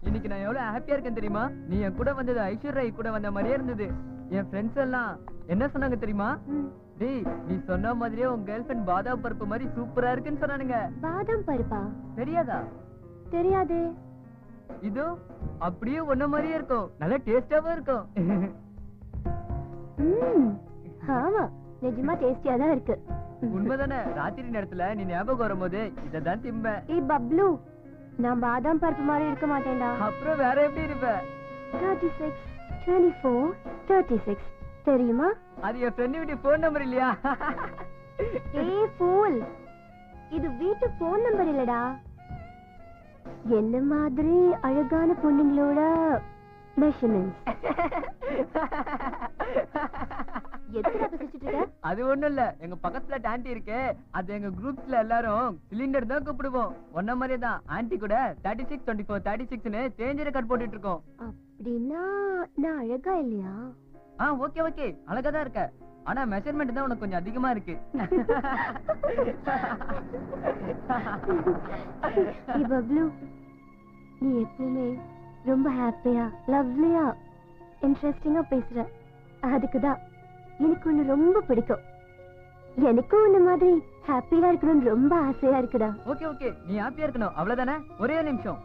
இன்னைக்கு நான் எவ்வளவு ஹாப்பியா இருக்கேன் தெரியுமா? நீ என் கூட வந்தது ஐஸ்வர்யா கூட வந்த மாதிரியே இருந்தது. என் ஃப்ரெண்ட்ஸ் எல்லாம் என்ன சொன்னாங்க தெரியுமா? டேய், நீ சொன்ன மாதிரியே உன் கேர்ள் ஃப்ரெண்ட் பாதாம் பருப்பு மாதிரி சூப்பரா இருக்குன்னு சொன்னானுங்க. பாதாம் பருப்பா? தெரியாதா? தெரியாது. இதோ அப்படியே ஒன்ன மாதிரியே இருக்கும், நல்ல டேஸ்டாவும் இருக்கும். ஆமா, நிஜமா டேஸ்டியா தான் இருக்கு. உண்மைதானே? ராத்திரி நேரத்துல நீ ஞாபகம் வரும்போது இததான் திம்ப. ஏய் பப்ளு, நான் பாதாம் பருப்பு மாதிரி இருக்க மாட்டேன்டா. அப்புறம் வேற எப்படி இருப்ப? 36 24 36 தெரியுமா? அது என் ஃப்ரெண்ட் வீட்டு போன் நம்பர் இல்லையா? ஏய் ஃபூல், இது வீட்டு போன் நம்பர் இல்லடா. என்ன மாதிரி அழகான பொண்ணுங்களோட மெஷர்மென்ட்ஸ். எதுக்குடா பேசிட்டு இருக்க? அது ஒண்ணும் இல்ல, எங்க பக்கத்துல ஆன்ட்டி இருக்கு, அது எங்க குரூப்ஸ்ல எல்லாரும் சிலிண்டர் தான் கூப்பிடுவோம். ஒன்ன மாதிரியே தான் ஆன்ட்டி கூட 36 24 36ன்னு சேஞ்ச் ரெக்கார்ட் போட்டுட்டு இருக்கோம். அப்படின்னா நான் அழகா இல்லையா? ஓகே ஓகே, அழகா தான் இருக்க. ஆனா மெஷர்மென்ட் தான் உனக்கு கொஞ்சம் அதிகமா இருக்கு. பப்ளு, நீ எப்பவுமே ரொம்ப ஹாப்பியா லவ்லியா இன்ட்ரெஸ்டிங்கா பேசுற. அதுக்குதான் எனக்கு ஒண்ணு ரொம்ப பிடிக்கும். எனக்கும் உன்ன மாதிரி ஹாப்பியா இருக்கணும்னு ரொம்ப ஆசையா இருக்குடா. ஓகே ஓகே, நீ ஹாப்பியா இருக்கணும் அவ்வளவுதானே? ஒரே நிமிஷம்.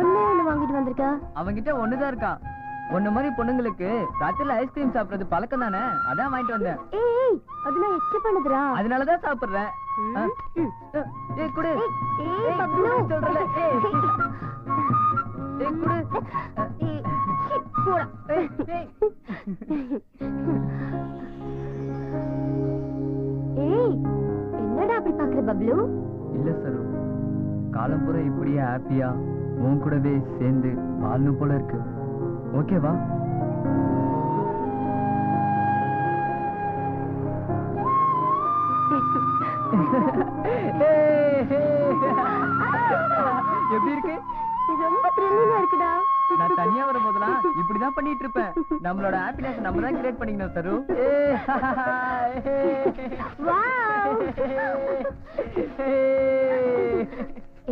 ஒண்ணு வாங்கிட்டு வந்திருக்கா? அவங்கிட்ட ஒண்ணுதான் இருக்கா. ஒண்ணு மாதிரி பொண்ணுங்களுக்கு ராத்திரில ஐஸ்கிரீம் சாப்பிடுறது பழக்கம் தானே, அதான் வாங்கிட்டு வந்தேன். ஏய், அது நான் எச்ச பண்ணுதுடா. அதனாலதான் சாப்பிடுறேன். ஏய் குடு. ஏய் பப்ளு சொல்றல. ஏய் குடு. ஏய் போடா. ஏய், என்னடா அப்படி பாக்குற பப்ளு? இல்ல சரு, காலம் பூரா இப்படியே ஹாப்பியா உன் கூடவே சேர்ந்து வாழணும் போல இருக்கு. ஓகேவா? எப்படி இருக்கு? ரொம்ப த்ரில்லிங்கா இருக்குடா. நான் தனியா வரும்போதெல்லாம் இப்படிதான் பண்ணிட்டு இருப்பேன். நம்மளோட ஹாப்பினஸ் நம்ம தான் கிரியேட் பண்ணிக்கணும் சரு.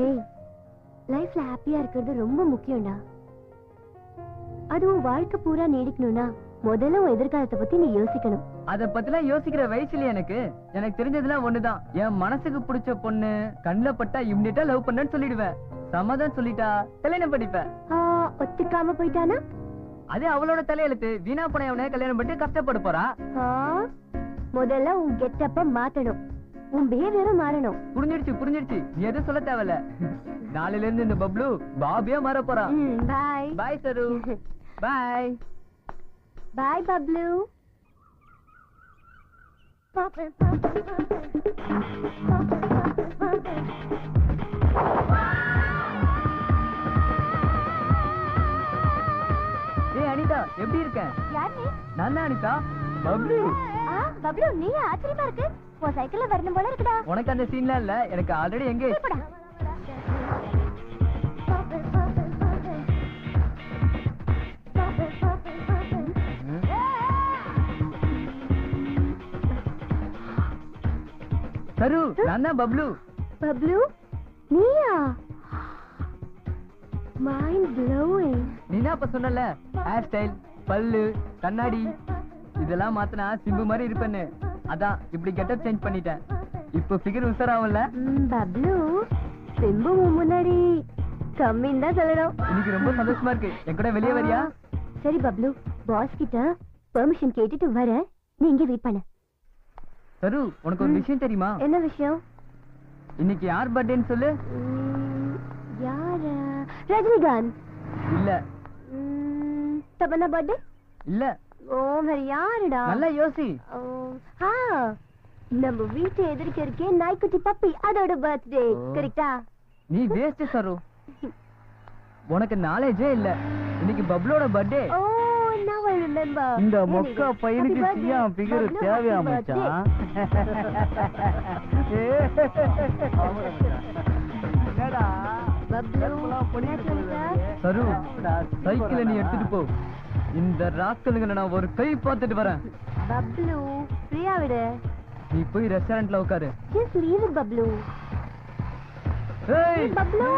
ஏய், லைஃப்ல ஹாப்பியா இருக்கிறது ரொம்ப முக்கியம்டா. அதுவும் வாழ்க்கை பூரா நீடிக்கணும்னா முதல்ல உன் எதிர்காலத்தை பத்தி நீ யோசிக்கணும். அத பத்திலாம் யோசிக்கிற வயசுல எனக்கு தெரிஞ்சதுலாம் ஒண்ணுதான். என் மனசுக்கு பிடிச்ச பொண்ணு கண்ணுல பட்டா இம்மிடியா லவ் பண்ணேன்னு சொல்லிடுவேன். சமாதானம் சொல்லிட்டா கல்யாணம் பண்ணிப்பேன். ஒத்துக்காம போயிட்டானா அது அவளோட தலையெழுத்து. வீணா போன அவனே கல்யாணம் பண்ணி கஷ்டப்பட போறா. முதல்ல உன் கெட்டப்ப மாத்தணும், உன் பிஹேவியரும் மாறணும். புரிஞ்சிடுச்சு. நீ எதுவும் சொல்ல தேவையில்ல. நாளையில இருந்து இந்த பப்ளு பாபியா மாற போறா. பாய் பாய் சரு. பாய் பாய் பப்ளு. ஏய் அனிதா, எப்படி இருக்க? யார் நீ? நான் தான் அனிதா. பப்ளு. பப்ளு, நீ ஆச்சரியமா இருக்கு. உன் சைக்கிள்ல வரணும் போல இருக்குடா. உனக்கு அந்த சீன்லாம் இல்ல, எனக்கு ஆல்ரெடி எங்கேஜ். சரு, நான் தான் பப்ளு. பப்ளு, நீயா? Mind blowing. நீனா அப்ப சொன்னல ஹேர் ஸ்டைல், பல்லு, கண்ணாடி இதெல்லாம் மாத்தினா சிம்பு மாதிரி இருப்பேன்னு. அதான் இப்படி கெட்டப் சேஞ்ச் பண்ணிட்டேன். இப்போ ஃபிகர் உசராவும்ல? பப்ளு, சிம்பு முன்னாடி கம்மின்னு தான் சொல்லணும். இன்னைக்கு ரொம்ப சந்தோஷமா இருக்கு. என் கூட வெளியே வரியா? சரி பப்ளு, பாஸ் கிட்ட பெர்மிஷன் கேட்டுட்டு வரேன். நீ இங்க வெயிட் பண்ணு. சரு, உனக்கு ஒரு விஷயம் தெரியுமா? என்ன விஷயம்? இன்னைக்கு யார் பர்த்டேன்னு சொல்லு. யாரு? ரஜினிகாந்த். இல்ல. தமன்னா பர்த்டே? இல்ல. ஓ, வேற யாருடா? நல்லா யோசி. நம்ம வீட்டு எதிர்க்க இருக்கே நாய்க்குட்டி பப்பி, அதோட பர்த்டே. கரெக்டா? நீ வேஸ்ட் சரு, உனக்கு நாலேஜே இல்ல. இன்னைக்கு பப்ளோட birthday. Oh, now I remember. இந்த மொக்க பையனுக்கு சியா ஃபிகர் தேவையா மச்சான்? என்னடா சரு, சைக்கிளை நீ எடுத்துட்டு போ. இந்த ராஸ்கலுங்க நான் ஒரு கை பார்த்துட்டு வரேன். பப்ளு, ஃப்ரீயா விடு. நீ போய் ரெஸ்டாரண்ட்ல உட்காரு. Just leave it, Bablu. ஏய் பப்ளு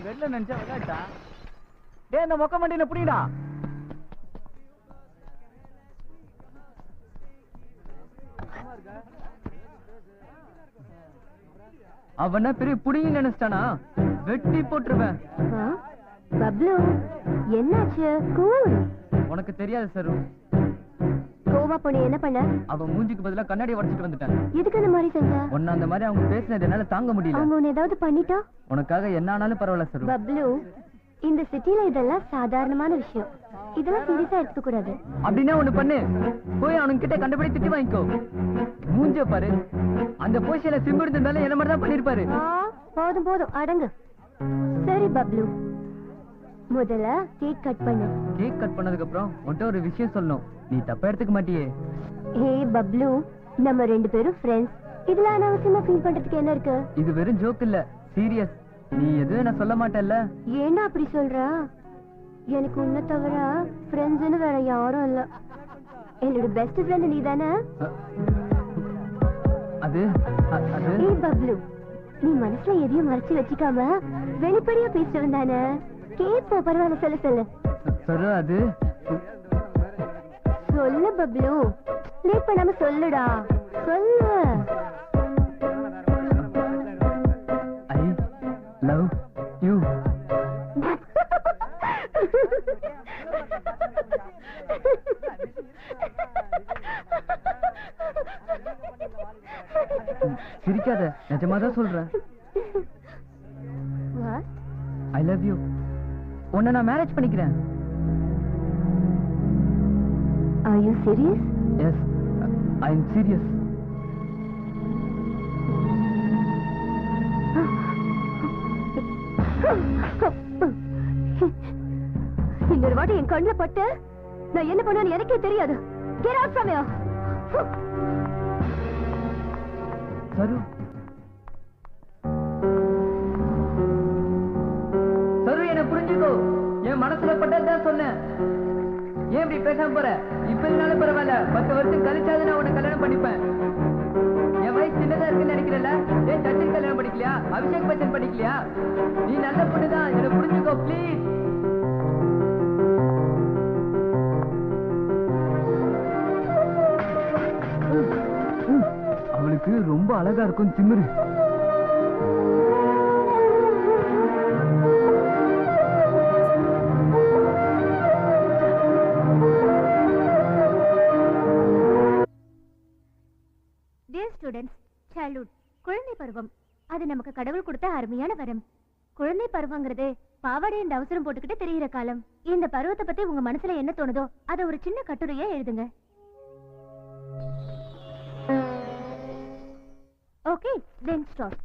வெள்ள நினைச்சா விளையாட்டா டே இந்த மொக்க மண்டியில புடிடா அவன பெரிய புடிங்க நினைச்சிட்டானா வெட்டி போட்டுருவேன் பப்ளு என்னாச்சு கூல் உனக்கு தெரியாது சரு கோவா பொண்ணு என்ன பண்ண அவன் மூஞ்சிக்கு பதிலா கண்ணாடி உடைச்சிட்டு வந்துட்டான் எதுக்கு அந்த மாதிரி செஞ்ச உன்ன அந்த மாதிரி அவங்க பேசினது என்னால தாங்க முடியல அவங்க உன்னை ஏதாவது பண்ணிட்டா உனக்காக என்ன ஆனாலும் பரவாயில்ல சரு பப்ளு இந்த சிட்டில இதெல்லாம் சாதாரணமான விஷயம் இதெல்லாம் சீரியஸா எடுத்துக்க கூடாது அப்படின்னா ஒண்ணு பண்ணு போய் அவனுங்க கிட்ட கண்டுபிடி திட்டி வாங்கிக்கோ மூஞ்ச பாரு அந்த பொசிஷன்ல சிம்பு இருந்தாலும் என்ன மாதிரி தான் பண்ணிருப்பாரு போதும் போதும் அடங்கு சரி பப்ளு முதல்ல கேக் கட் பண்ணு கேக் கட் பண்ணதுக்கு அப்புறம் உன்கிட்ட ஒரு விஷயம் சொல்லணும் நீ தப்பா எடுத்துக்க மாட்டியே ஹே பப்ளு நம்ம ரெண்டு பேரும் ஃப்ரெண்ட்ஸ் இதுல அனாவசியமா ஃபீல் பண்றதுக்கு என்ன இருக்கு இது வெறும் ஜோக் இல்ல சீரியஸ் நீ எதுவும் நான் சொல்ல மாட்டேல்ல ஏன்னா அப்படி சொல்ற எனக்கு உன்னை தவிர ஃப்ரெண்ட்ஸ்னு வேற யாரும் இல்ல என்னோட பெஸ்ட் ஃப்ரெண்ட் நீ தானே அது அது ஏ பப்ளு நீ மனசுல எதையும் மறைச்சு வச்சுக்காம வெளிப்படையா பேசுறவன் தானே கேப்போ பரவாயில்ல சொல்லு சொல்லு சரு அது சொல்லு பப்ளு லேட் பண்ணாம சொல்லுடா சொல்லு ஐ லவ் யூ சிரிக்காத நிஜமா தான் சொல்றேன் ஐ லவ் யூ உன்னை நான் மேரேஜ் பண்ணிக்கிறேன் Are you serious? Yes, I am serious. இன்னொரு வாட்டி என் கண்ணுல பட்டு நான் என்ன பண்ணுவேன்னு எனக்கே தெரியாது. Get out from here. சரு சரு என்ன புரிஞ்சுக்கோ என் மனசுல பட்டதான் சொன்னேன் ஏன் இப்படி பேசாம போற இப்ப இருந்தாலும் பரவாயில்ல 10 வருஷம் கழிச்சாவது நான் உன்னை கல்யாணம் பண்ணிப்பேன் என் வயசு சின்னதா இருக்குன்னு நினைக்கிறல ஏன் சச்சின் கல்யாணம் படிக்கலையா அபிஷேக் பச்சன் படிக்கலையா நீ நல்ல பொண்ணுதான் என்ன புரிஞ்சுக்கோ ப்ளீஸ் அவளுக்கு ரொம்ப அழகா இருக்கும் திமிரு சைல்ட்ஹுட் குழந்தை பருவம் அது நமக்கு கடவுள் கொடுத்த அருமையான வரம் குழந்தை பருவங்கிறது பாவாடை என்ற அவசரம் போட்டுக்கிட்டு தெரிகிற காலம் இந்த பருவத்தை பத்தி உங்க மனசுல என்ன தோணுதோ அதை ஒரு சின்ன கட்டுரையா எழுதுங்க ஓகே தென் ஸ்டார்ட்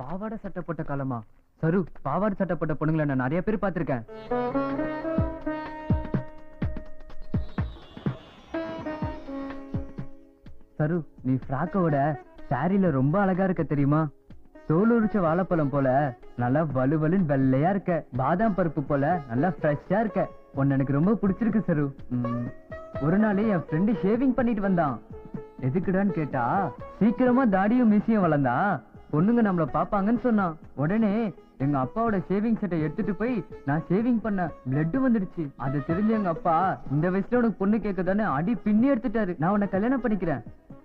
பாவாடை சட்டை போட்ட காலமா சரு பாவாடை சட்டை போட்ட பொண்ணுங்களை நான் நிறைய பேர் பார்த்திருக்கேன் சரு நீ ஃப்ராக்கோட சாரியில ரொம்ப அழகா இருக்க தெரியுமா தோல் உரிச்ச வாழைப்பழம் போல நல்லா வலுவலுன்னு வெள்ளையா இருக்க பாதாம் பருப்பு போல நல்லா ஃப்ரெஷ்ஷா இருக்க உன்னை எனக்கு ரொம்ப பிடிச்சிருக்கு சரு ஒரு நாள் என் ஃப்ரெண்டு ஷேவிங் பண்ணிட்டு வந்தான் எதுக்குடான்னு கேட்டா சீக்கிரமா தாடியும் மீசியும் வளர்ந்தா பொண்ணுங்க நம்மள பாப்பாங்கன்னு சொன்னான் உடனே எங்க அப்பாவோட ஷேவிங் செட்டை எடுத்துட்டு போய் நான் ஷேவிங் பண்ண பிளட் வந்துடுச்சு அதை தெரிஞ்ச எங்க அப்பா இந்த வயசுல உனக்கு பொண்ணு கேட்கதானே அடி பின்னி எடுத்துட்டாரு நான் உன்னை கல்யாணம் பண்ணிக்கிறேன்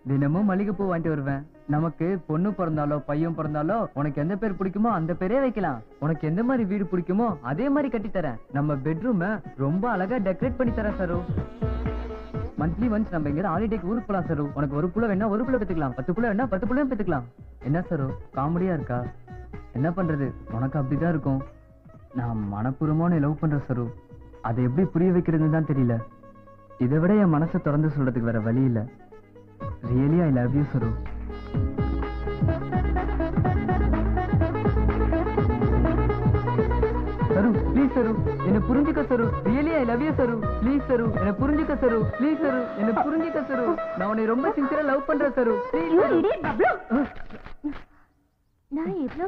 தினமும் மல்லிகைப்பூ வாங்கிட்டு வருவேன் நமக்கு பொண்ணு பிறந்தாலோ பையன் பிறந்தாலோ உனக்கு எந்த பேர் பிடிக்குமோ அந்த பேரே வைக்கலாம் உனக்கு எந்த மாதிரி வீடு பிடிக்குமோ அதே மாதிரி கட்டி தரேன் நம்ம பெட்ரூம ரொம்ப அழகா டெக்கரேட் பண்ணி தரேன் சரு மந்த்லி ஒன்ஸ் நம்ம எங்க ஹாலிடேக்கு ஊருக்கு போலாம் சரு உனக்கு ஒரு புள்ள வேணா ஒரு புள்ள பெத்துக்கலாம் 10 புள்ள வேணா 10 புள்ளையும் பெத்துக்கலாம் என்ன சரு காமெடியா இருக்கா என்ன பண்றது உனக்கு அப்படிதான் இருக்கும் நான் மனப்பூர்வமான லவ் பண்றேன் சரு அதை எப்படி புரிய வைக்கிறதுன்னு தான் தெரியல இதை விட என் மனசை திறந்து சொல்றதுக்கு வேற வழி இல்ல ரியலி ஐ லவ் யூ சரு சரு என்ன புரிஞ்சுக்க Charu really I love you Charu please Charu என்ன புரிஞ்சுக்க சரு ப்ளீஸ் சரு என்ன புரிஞ்சுக்க சரு நான் உன்னை ரொம்ப சின்சியரா லவ் பண்றேன் சரு You idiot, பப்ளு. நான் இவ்ளோ